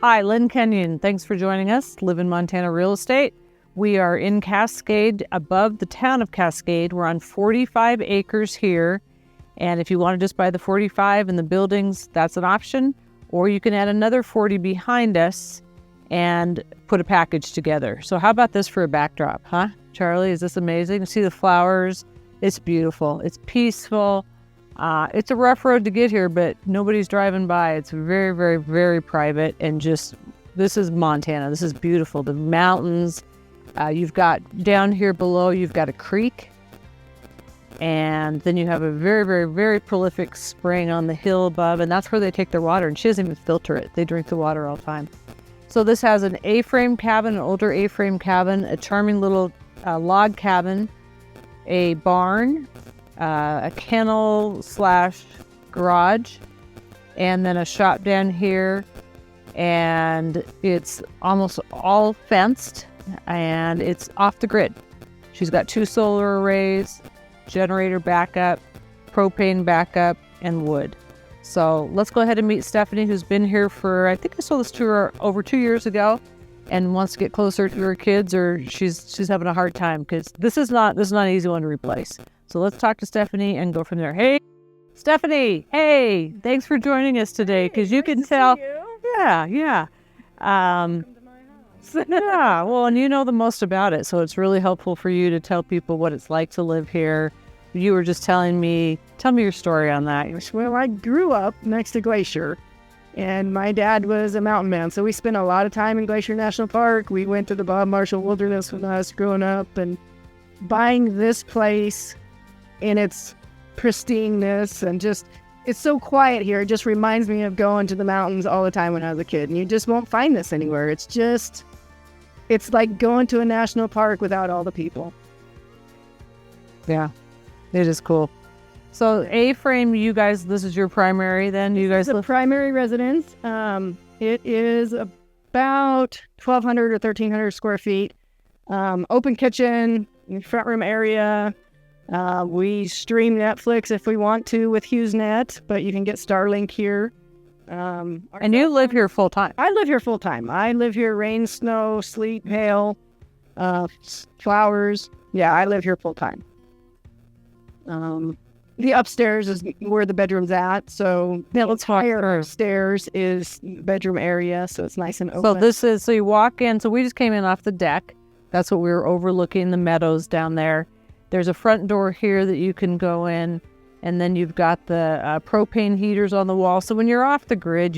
Hi, Lynn Kenyon. Thanks for joining us. Live in Montana Real Estate. We are in Cascade, above the town of Cascade. We're on 45 acres here. And if you want to just buy the 45 and the buildings, that's an option. Or you can add another 40 behind us and put a package together. So how about this for a backdrop, huh? Charlie, is this amazing? See the flowers? It's beautiful. It's peaceful. It's a rough road to get here, but nobody's driving by. It's very, very, very private. And just, this is Montana. This is beautiful. The mountains. You've got down here below, you've got a creek. And then you have a very, very, very prolific spring on the hill above. And that's where they take their water. And she doesn't even filter it. They drink the water all the time. So this has an A-frame cabin, an older A-frame cabin, a charming little log cabin, a barn, a kennel / garage, and then a shop down here. And it's almost all fenced and it's off the grid. She's got 2 solar arrays, generator backup, propane backup, and wood. So let's go ahead and meet Stephanie, who's been here for, I think I sold this to her over 2 years ago, and wants to get closer to her kids, or she's having a hard time because this is not an easy one to replace. So let's talk to Stephanie and go from there. Hey, Stephanie. Hey, thanks for joining us today, because you can tell. Yeah. Yeah, well, and you know the most about it, so it's really helpful for you to tell people what it's like to live here. You were just telling me, tell me your story on that. Well, I grew up next to Glacier, and my dad was a mountain man, so we spent a lot of time in Glacier National Park. We went to the Bob Marshall Wilderness when I was growing up, and buying this place in its pristineness and just, it's so quiet here. It just reminds me of going to the mountains all the time when I was a kid, and you just won't find this anywhere. It's like going to a national park without all the people. Yeah, it is cool. So A-frame, you guys, this is your primary then? You guys live? The primary residence. It is about 1,200 or 1,300 square feet. Open kitchen, front room area. We stream Netflix if we want to with HughesNet, but you can get Starlink here. And you live here full time? I live here full time. I live here rain, snow, sleet, hail, flowers. Yeah, I live here full time. The upstairs is where the bedroom's at, so the entire upstairs is bedroom area, so it's nice and open. So you walk in, so we just came in off the deck. That's what we were overlooking, the meadows down there. There's a front door here that you can go in, and then you've got the propane heaters on the wall. So when you're off the grid,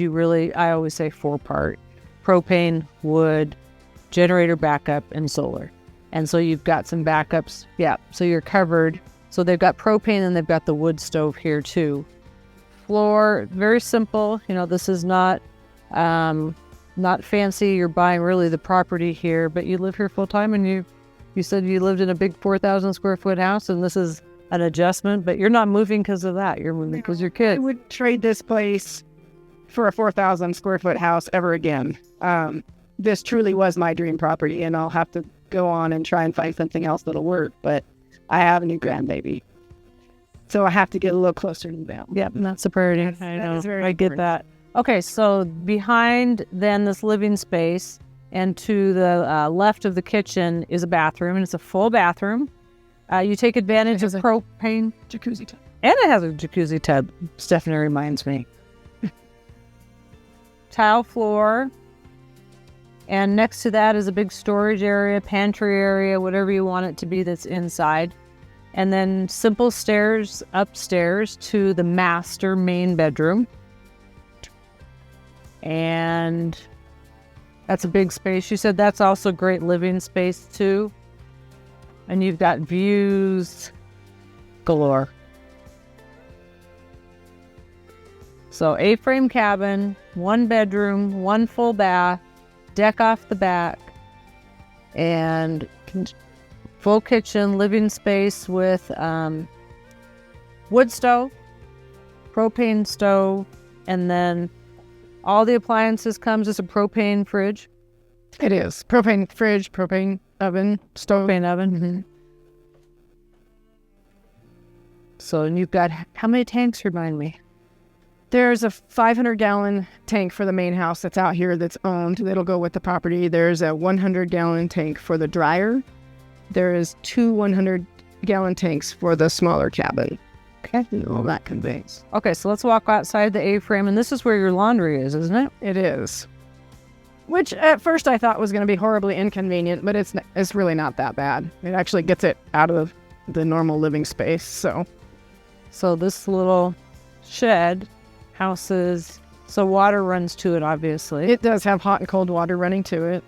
I always say 4-part: propane, wood, generator backup, and solar. And so you've got some backups. Yeah, so you're covered. So they've got propane and they've got the wood stove here too. Floor, very simple. You know, this is not fancy. You're buying really the property here, but you live here full time, and you said you lived in a big 4,000 square foot house, and this is an adjustment, but you're not moving because of that. You're moving because your kids. I would trade this place for a 4,000 square foot house ever again. This truly was my dream property, and I'll have to go on and try and find something else that'll work, but I have a new grandbaby, so I have to get a little closer to them. Yep, that's a priority. I know. I get that. Okay, so behind then this living space and to the left of the kitchen is a bathroom, and it's a full bathroom. You take advantage of propane jacuzzi tub. And it has a jacuzzi tub, Stephanie reminds me. Tile floor. And next to that is a big storage area, pantry area, whatever you want it to be that's inside. And then simple stairs upstairs to the master main bedroom. And that's a big space. You said that's also great living space too. And you've got views galore. So A-frame cabin, 1 bedroom, 1 full bath, deck off the back, and full kitchen, living space with wood stove, propane stove, and then all the appliances comes as a propane fridge. It is. Propane fridge, propane oven, stove. Propane oven. Mm-hmm. So, and you've got, how many tanks, remind me? There's a 500-gallon tank for the main house that's out here that's owned. That'll go with the property. There's a 100-gallon tank for the dryer. There is 2 100-gallon tanks for the smaller cabin. Okay. And all that conveys. Okay, so let's walk outside the A-frame, and this is where your laundry is, isn't it? It is. Which at first I thought was going to be horribly inconvenient, but it's really not that bad. It actually gets it out of the normal living space. So this little shed houses, so water runs to it, obviously. It does have hot and cold water running to it.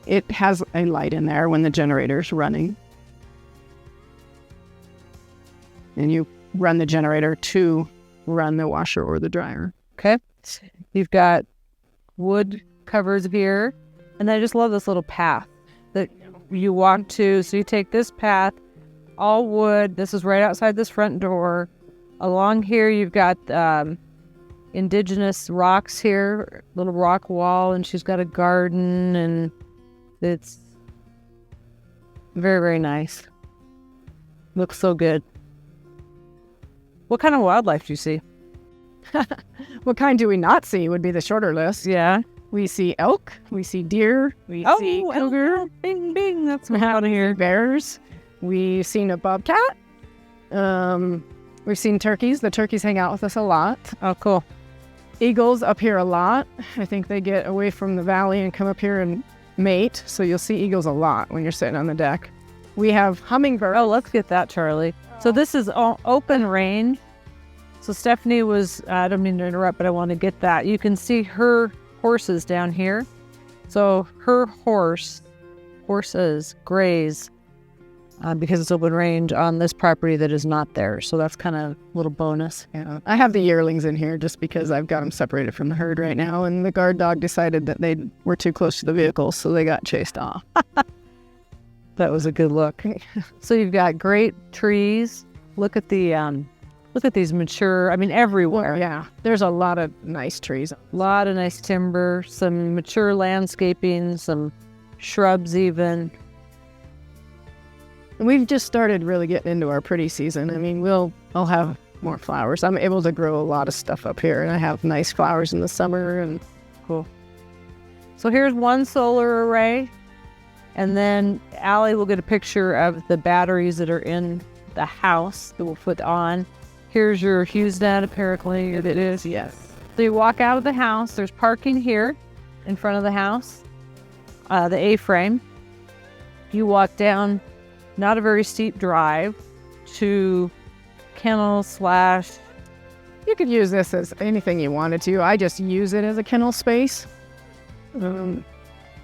It has a light in there when the generator's running. And you run the generator to run the washer or the dryer. Okay. You've got wood covers here. And I just love this little path that you walk to. So you take this path, all wood. This is right outside this front door. Along here, you've got indigenous rocks here, little rock wall, and she's got a garden, and it's very, very nice. Looks so good. What kind of wildlife do you see? What kind do we not see would be the shorter list. Yeah. We see elk, we see deer, we see cougar. Elk, bing, bing. That's what's out of here. Bears. We've seen a bobcat. We've seen turkeys. The turkeys hang out with us a lot. Oh, cool. Eagles up here a lot. I think they get away from the valley and come up here and mate. So you'll see eagles a lot when you're sitting on the deck. We have hummingbirds. Oh, let's get that, Charlie. So this is all open range. So Stephanie was, I don't mean to interrupt, but I want to get that. You can see her horses down here. So her horses graze because it's open range on this property that is not there. So that's kind of a little bonus. Yeah, I have the yearlings in here just because I've got them separated from the herd right now. And the guard dog decided that they were too close to the vehicle, so they got chased off. That was a good look. So you've got great trees. Look at these mature, everywhere. Well, yeah, there's a lot of nice trees. A lot of nice timber, some mature landscaping, some shrubs even. And we've just started really getting into our pretty season. I'll have more flowers. I'm able to grow a lot of stuff up here, and I have nice flowers in the summer. And cool. So here's one solar array. And then Allie will get a picture of the batteries that are in the house that we'll put on. Here's your HughesNet, apparently. It is, yes. So you walk out of the house. There's parking here in front of the house, the A-frame. You walk down, not a very steep drive, to kennel / you could use this as anything you wanted to. I just use it as a kennel space.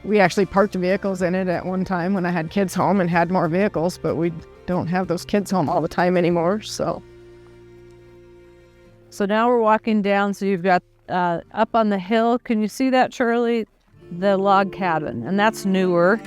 We actually parked vehicles in it at one time when I had kids home and had more vehicles, but we don't have those kids home all the time anymore, so. So now we're walking down, so you've got up on the hill, can you see that, Charlie? The log cabin, and that's newer.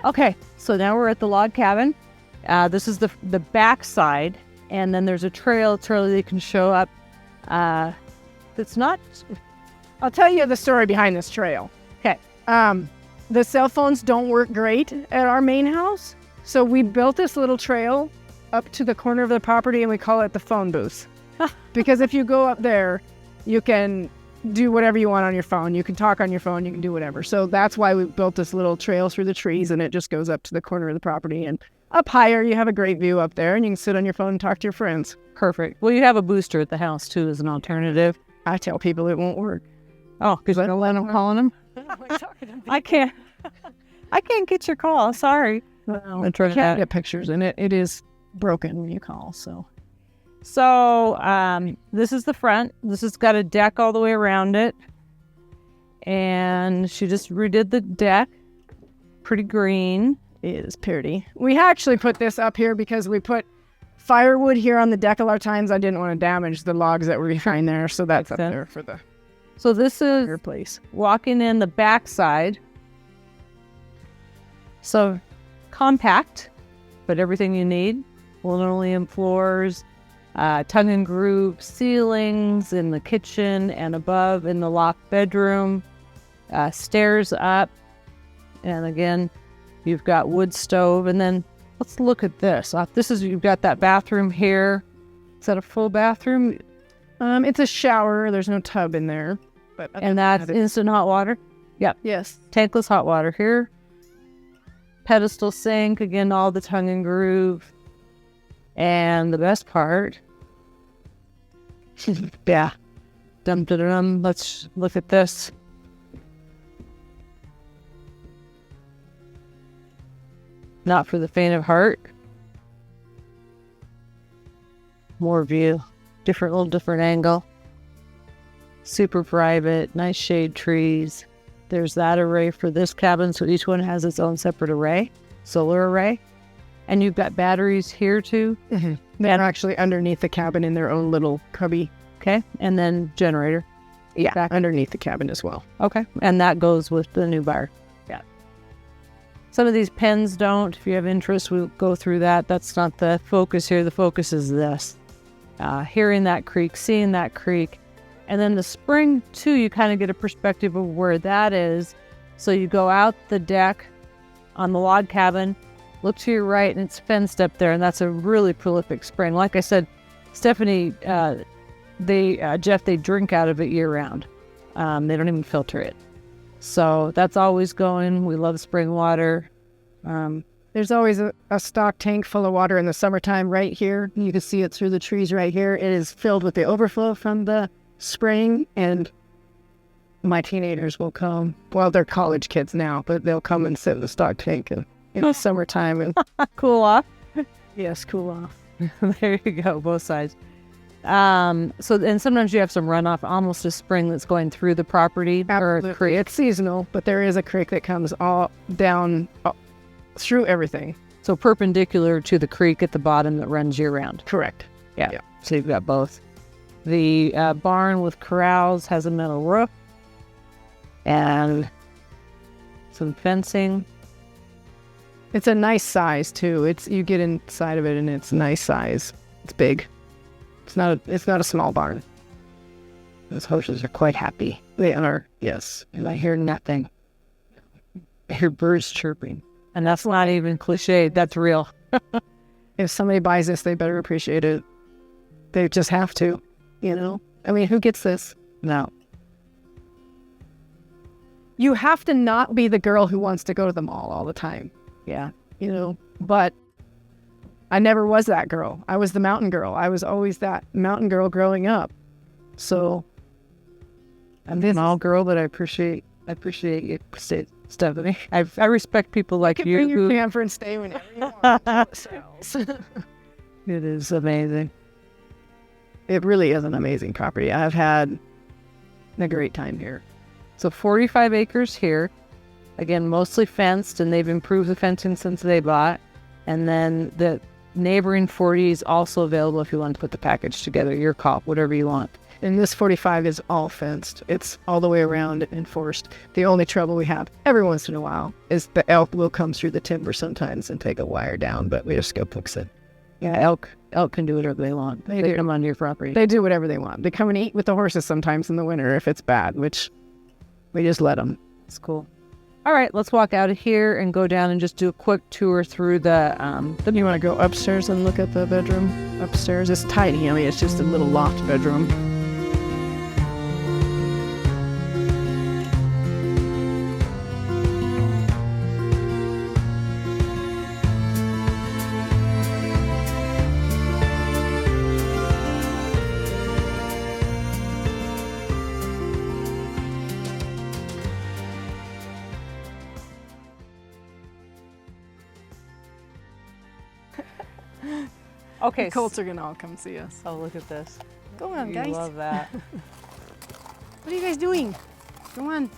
Okay, so now we're at the log cabin. This is the back side, and then there's a trail that you can show up. It's not... I'll tell you the story behind this trail. Okay. The cell phones don't work great at our main house, so we built this little trail up to the corner of the property, and we call it the phone booth. Because if you go up there, you can do whatever you want on your phone. You can talk on your phone. You can do whatever. So that's why we built this little trail through the trees, and it just goes up to the corner of the property. And up higher, you have a great view up there, and you can sit on your phone and talk to your friends. Perfect. Well, you have a booster at the house, too, as an alternative. I tell people it won't work. Oh, because I don't let them calling them? I can't get your call. Sorry. Well, I can't get pictures in it. It is broken when you call, so... So this is the front. This has got a deck all the way around it. And she just redid the deck. Pretty green. It is pretty. We actually put this up here because we put firewood here on the deck a lot of times. I didn't want to damage the logs that were behind there, so that's up there for the So this is fireplace. Walking in the back side. So compact, but everything you need. linoleum floors, tongue and groove ceilings in the kitchen and above in the loft bedroom, stairs up, and again, you've got wood stove. And then let's look at this. You've got that bathroom here. Is that a full bathroom? It's a shower. There's no tub in there. And that's instant hot water? Yep. Yes. Tankless hot water here. Pedestal sink, again, all the tongue and groove. And the best part, yeah, dum-da-dum, let's look at this. Not for the faint of heart. More view, different angle. Super private, nice shade trees. There's that array for this cabin, so each one has its own separate array, solar array. And you've got batteries here too. Mm-hmm. They're actually underneath the cabin in their own little cubby. Okay, and then generator. Yeah, back underneath the cabin as well. Okay, and that goes with the new bar. Yeah. Some of these pens don't. If you have interest, we'll go through that. That's not the focus here. The focus is this. Hearing that creek, seeing that creek. And then the spring, too, you kind of get a perspective of where that is. So you go out the deck on the log cabin, look to your right, and it's fenced up there, and that's a really prolific spring. Like I said, Stephanie, Jeff, they drink out of it year-round. They don't even filter it. So that's always going. We love spring water. There's always a stock tank full of water in the summertime right here. You can see it through the trees right here. It is filled with the overflow from the spring, and my teenagers will come. Well, they're college kids now, but they'll come and sit in the stock tank in the summertime and cool off. Yes, cool off. There you go, both sides. And sometimes you have some runoff, almost a spring that's going through the property. Absolutely. Or a creek. It's seasonal, but there is a creek that comes all down through everything. So perpendicular to the creek at the bottom that runs year round. Correct. Yeah. So you've got both. The barn with corrals has a metal roof and some fencing. It's a nice size too. You get inside of it and it's a nice size. It's big. It's not a small barn. Those horses are quite happy. They are, yes. And I hear nothing. I hear birds chirping. And that's not even cliched. That's real. If somebody buys this, they better appreciate it. They just have to. You know, I mean, who gets this? No. You have to not be the girl who wants to go to the mall all the time. Yeah. You know, but I never was that girl. I was the mountain girl. I was always that mountain girl growing up. So I'm a small girl, but I appreciate you, Stephanie. I respect people like you. Bring your camper and stay whenever you want. It is amazing. It really is an amazing property. I've had a great time here. So 45 acres here. Again, mostly fenced, and they've improved the fencing since they bought. And then the neighboring 40 is also available if you want to put the package together. Your call, whatever you want. And this 45 is all fenced. It's all the way around enforced. The only trouble we have every once in a while is the elk will come through the timber sometimes and take a wire down, but we just go fix it. Yeah, elk can do whatever they want. They come onto your property. They do whatever they want. They come and eat with the horses sometimes in the winter if it's bad, which we just let them. It's cool. All right, let's walk out of here and go down and just do a quick tour through the... Then you want to go upstairs and look at the bedroom upstairs? It's tiny. I mean, it's just a little loft bedroom. Okay. The colts are going to all come see us. Oh, look at this. Go on, guys. I love that. What are you guys doing? Go on.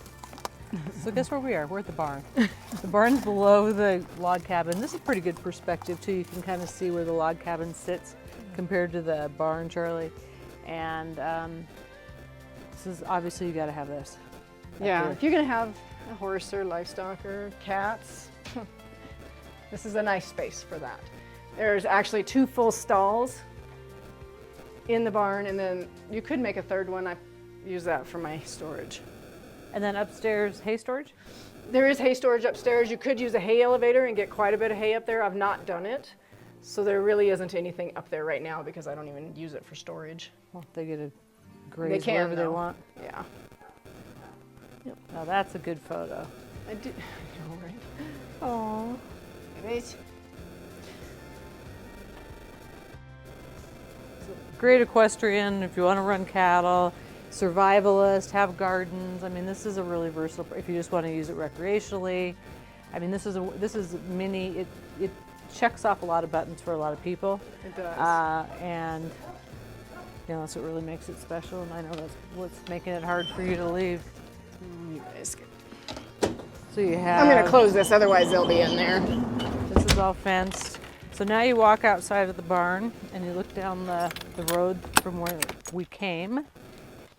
So guess where we are? We're at the barn. The barn's below the log cabin. This is pretty good perspective, too. You can kind of see where the log cabin sits compared to the barn, Charlie. And this is, obviously, you got to have this. Yeah, if you're going to have a horse or livestock or cats, this is a nice space for that. There's actually 2 full stalls in the barn, and then you could make a 3rd one. I use that for my storage. And then upstairs, hay storage? There is hay storage upstairs. You could use a hay elevator and get quite a bit of hay up there. I've not done it. So there really isn't anything up there right now because I don't even use it for storage. Well, they get to graze wherever they want. Yeah. Yep. Now that's a good photo. I did. I know, right? Oh. Great equestrian if you want to run cattle, survivalist, have gardens. I mean, this is a really versatile. If you just want to use it recreationally, I mean, this is mini. It checks off a lot of buttons for a lot of people. It does. And you know, that's what really makes it special. And I know that's what's making it hard for you to leave. You guys get. So you have. I'm gonna close this, otherwise they'll be in there. This is all fenced. So now you walk outside of the barn and you look down the road from where we came,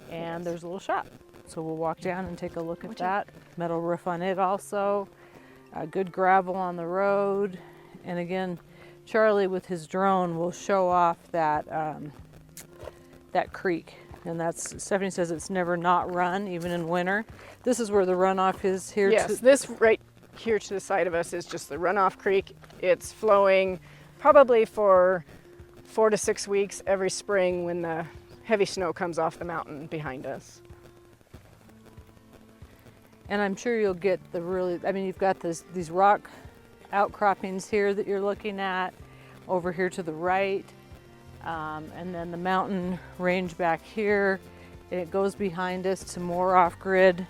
and there's a little shop. So we'll walk down and take a look at that. Metal roof on it also. Good gravel on the road. And again, Charlie with his drone will show off that that creek. And that's, Stephanie says it's never not run, even in winter. This is where the runoff is here. Yes, this right here to the side of us is just the runoff creek. It's flowing probably for 4 to 6 weeks every spring when the heavy snow comes off the mountain behind us. And I'm sure you'll get the really, I mean, you've got these rock outcroppings here that you're looking at, over here to the right, and then the mountain range back here. And it goes behind us to more off-grid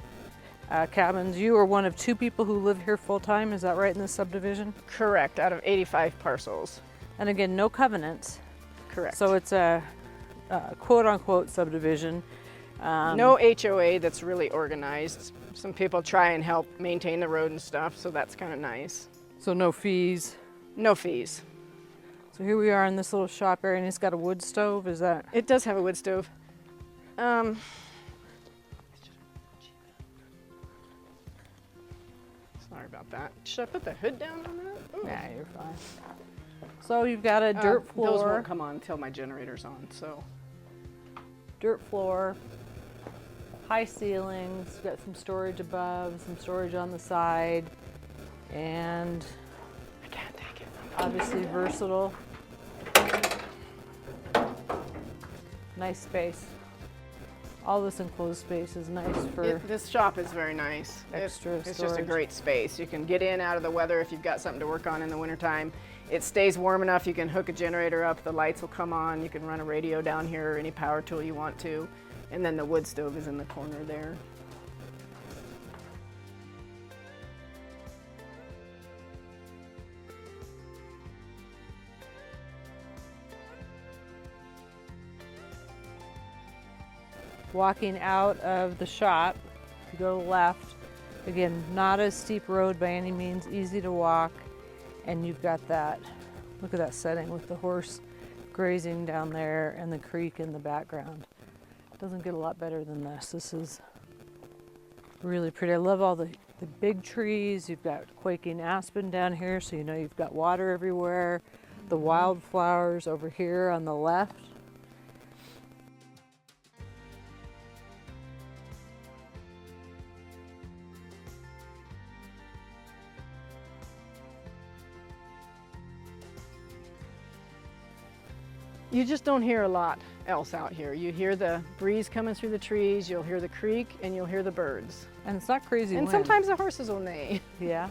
cabins. You are one of 2 people who live here full-time, is that right, in this subdivision? Correct, out of 85 parcels. And again, no covenants. Correct. So it's a quote-unquote subdivision. No HOA that's really organized. Some people try and help maintain the road and stuff, so that's kind of nice. So no fees. No fees. So here we are in this little shop area, and it's got a wood stove, is that? It does have a wood stove. Sorry about that. Should I put the hood down on that? Ooh. Nah, you're fine. So you've got a dirt floor. Those won't come on until my generator's on, so. Dirt floor, high ceilings, got some storage above, some storage on the side, and I can't take it. obviously versatile. Nice space. All this enclosed space is nice for This shop is very nice. extra It's just a storage. great space. You can get in out of the weather if you've got something to work on in the wintertime. It stays warm enough, you can hook a generator up, the lights will come on, you can run a radio down here or any power tool you want to. And then the wood stove is in the corner there. Walking out of the shop, you go left. Again, not a steep road by any means, easy to walk. And you've got that, look at that setting with the horse grazing down there and the creek in the background. Doesn't get a lot better than this. This is really pretty. I love all the big trees. You've got quaking aspen down here, so you know you've got water everywhere. The wildflowers over here on the left. You just don't hear a lot else out here. You hear the breeze coming through the trees, you'll hear the creek, and you'll hear the birds. And it's not crazy And wind. sometimes the horses will neigh. Yeah,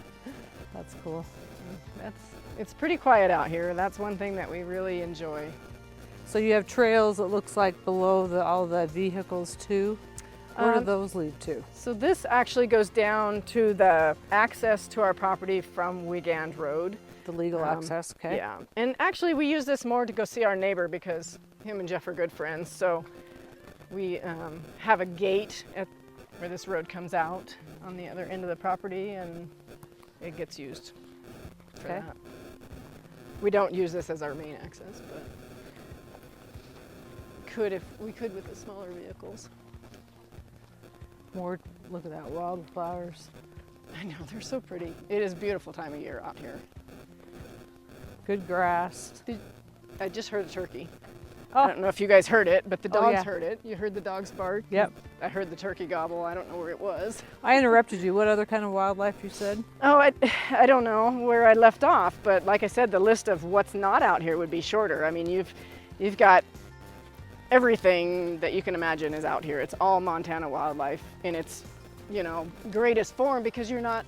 that's cool. It's pretty quiet out here. That's one thing that we really enjoy. So you have trails, it looks like, below all the vehicles too. Where do those lead to? So this actually goes down to the access to our property from Wiegan Road. The legal access, okay. Yeah, and actually we use this more to go see our neighbor because him and Jeff are good friends. So we have a gate at where this road comes out on the other end of the property, and it gets used for that. We don't use this as our main access, but could if we could with the smaller vehicles. More, look at that, wildflowers. I know, they're so pretty. It is a beautiful time of year out here. Good grass. I just heard a turkey. Oh. I don't know if you guys heard it, but the dogs yeah. heard it. You heard the dogs bark? Yep. I heard the turkey gobble. I don't know where it was. I interrupted you. What other kind of wildlife you said? Oh, I don't know where I left off, but like I said, the list of what's not out here would be shorter. I mean, you've got everything that you can imagine is out here. It's all Montana wildlife in its, greatest form, because you're not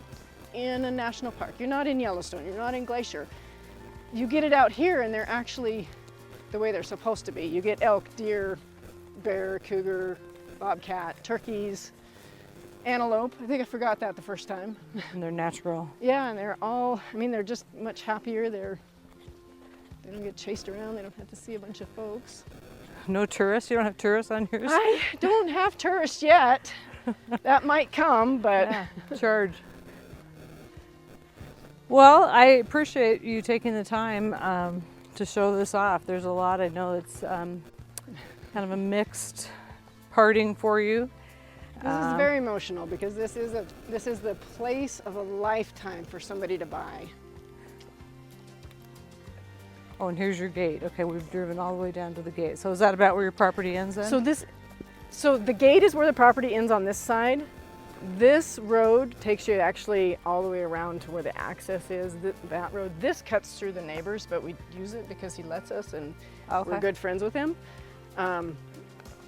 in a national park. You're not in Yellowstone. You're not in Glacier. You get it out here, and they're actually the way they're supposed to be. You get elk, deer, bear, cougar, bobcat, turkeys, antelope. I think I forgot that the first time. And they're natural. Yeah, and they're just much happier. They don't get chased around. They don't have to see a bunch of folks. No tourists? You don't have tourists on yours? I don't have tourists yet. That might come, but... Yeah, charge. Well, I appreciate you taking the time to show this off. There's a lot. I know it's kind of a mixed parting for you. This is very emotional, because this is the place of a lifetime for somebody to buy. Oh, and here's your gate. Okay, we've driven all the way down to the gate. So is that about where your property ends then? So the gate is where the property ends on this side. This road takes you actually all the way around to where the access is, that road. This cuts through the neighbors, but we use it because he lets us, and we're good friends with him.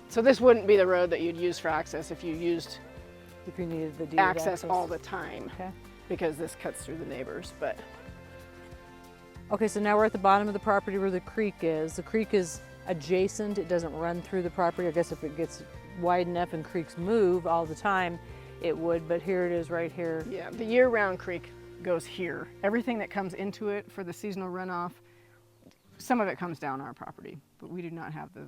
So this wouldn't be the road that you'd use for access if you used needed the deed access all the time, okay. Because this cuts through the neighbors. But okay, so now we're at the bottom of the property where the creek is. The creek is adjacent. It doesn't run through the property. I guess if it gets wide enough and creeks move all the time, it would, but here it is right here. Yeah, the year-round creek goes here. Everything that comes into it for the seasonal runoff, some of it comes down our property, but we do not have the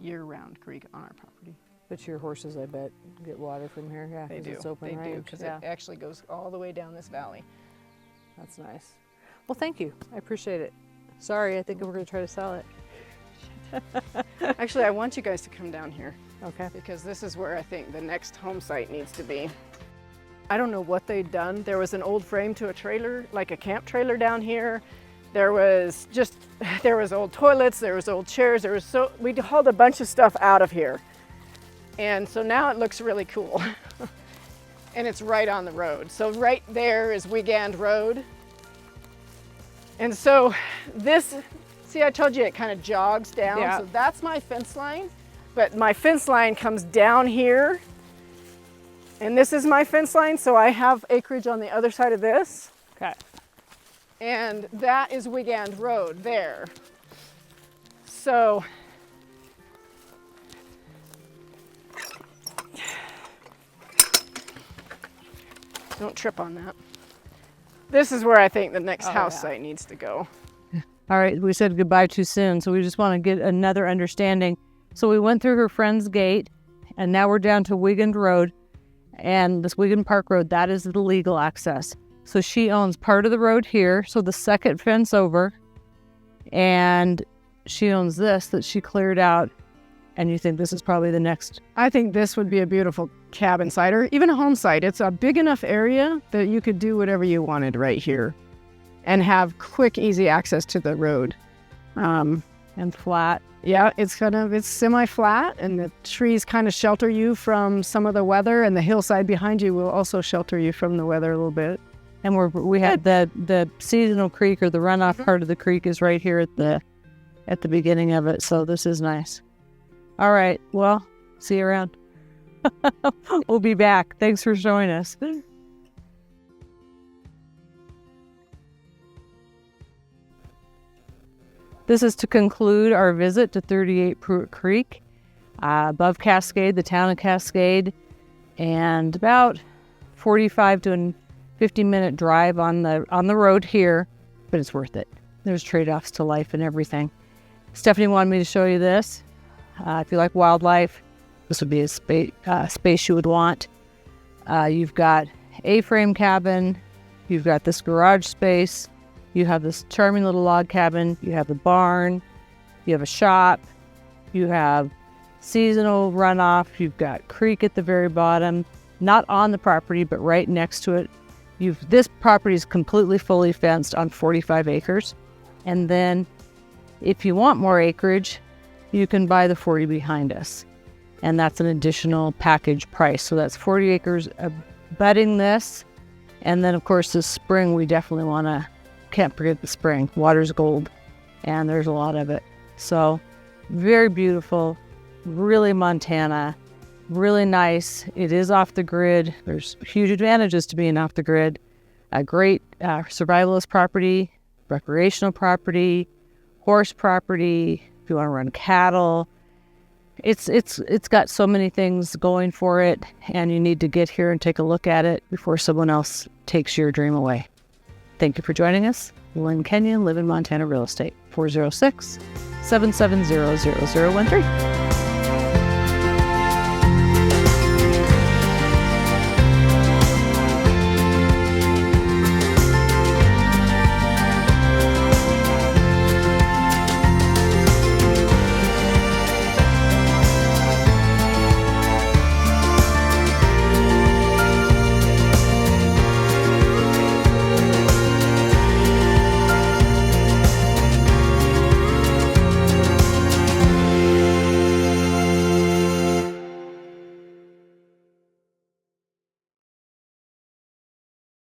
year-round creek on our property. But your horses, I bet, get water from here. Yeah, they do. It's open they range. do, because it actually goes all the way down this valley. That's nice. Well, thank you. I appreciate it. Sorry, I think we're going to try to sell it. Actually, I want you guys to come down here. Okay. Because this is where I think the next home site needs to be. I don't know what they'd done. There was an old frame to a trailer, like a camp trailer down here. There was old toilets, there was old chairs, we hauled a bunch of stuff out of here. And so now it looks really cool. And it's right on the road. So right there is Wiegan Road. And so see, I told you it kind of jogs down. Yeah. So that's my fence line. But my fence line comes down here, and this is my fence line, so I have acreage on the other side of this. Okay. And that is Wiegan Road there. So, don't trip on that. This is where I think the next house site needs to go. All right, we said goodbye too soon, so we just want to get another understanding. So we went through her friend's gate, and now we're down to Wiegan Road, and this Wiegan Park Road, that is the legal access. So she owns part of the road here, so the second fence over, and she owns this that she cleared out, and you think this is probably the next? I think this would be a beautiful cabin site, or even a home site. It's a big enough area that you could do whatever you wanted right here and have quick, easy access to the road. And flat. Yeah, it's semi-flat, and the trees kind of shelter you from some of the weather, and the hillside behind you will also shelter you from the weather a little bit. And we had the seasonal creek, or the runoff part of the creek, is right here at the beginning of it. So this is nice. All right. Well, see you around. We'll be back. Thanks for showing us. This is to conclude our visit to 38 Prewett Creek, above Cascade, the town of Cascade, and about 45 to 50-minute drive on the road here, but it's worth it. There's trade-offs to life and everything. Stephanie wanted me to show you this. If you like wildlife, this would be a space you would want. You've got A-frame cabin, you've got this garage space, you have this charming little log cabin, you have the barn, you have a shop, you have seasonal runoff, you've got creek at the very bottom, not on the property, but right next to it. This property is completely fully fenced on 45 acres. And then if you want more acreage, you can buy the 40 behind us. And that's an additional package price. So that's 40 acres abutting this. And then, of course, this spring, we definitely can't forget the spring. Water's gold, and there's a lot of it. So very beautiful, really Montana, really nice. It is off the grid. There's huge advantages to being off the grid. A great survivalist property, recreational property, horse property, if you want to run cattle. It's got so many things going for it, and you need to get here and take a look at it before someone else takes your dream away. Thank you for joining us. Lynn Kenyon, Live in Montana Real Estate, 406-770-0013.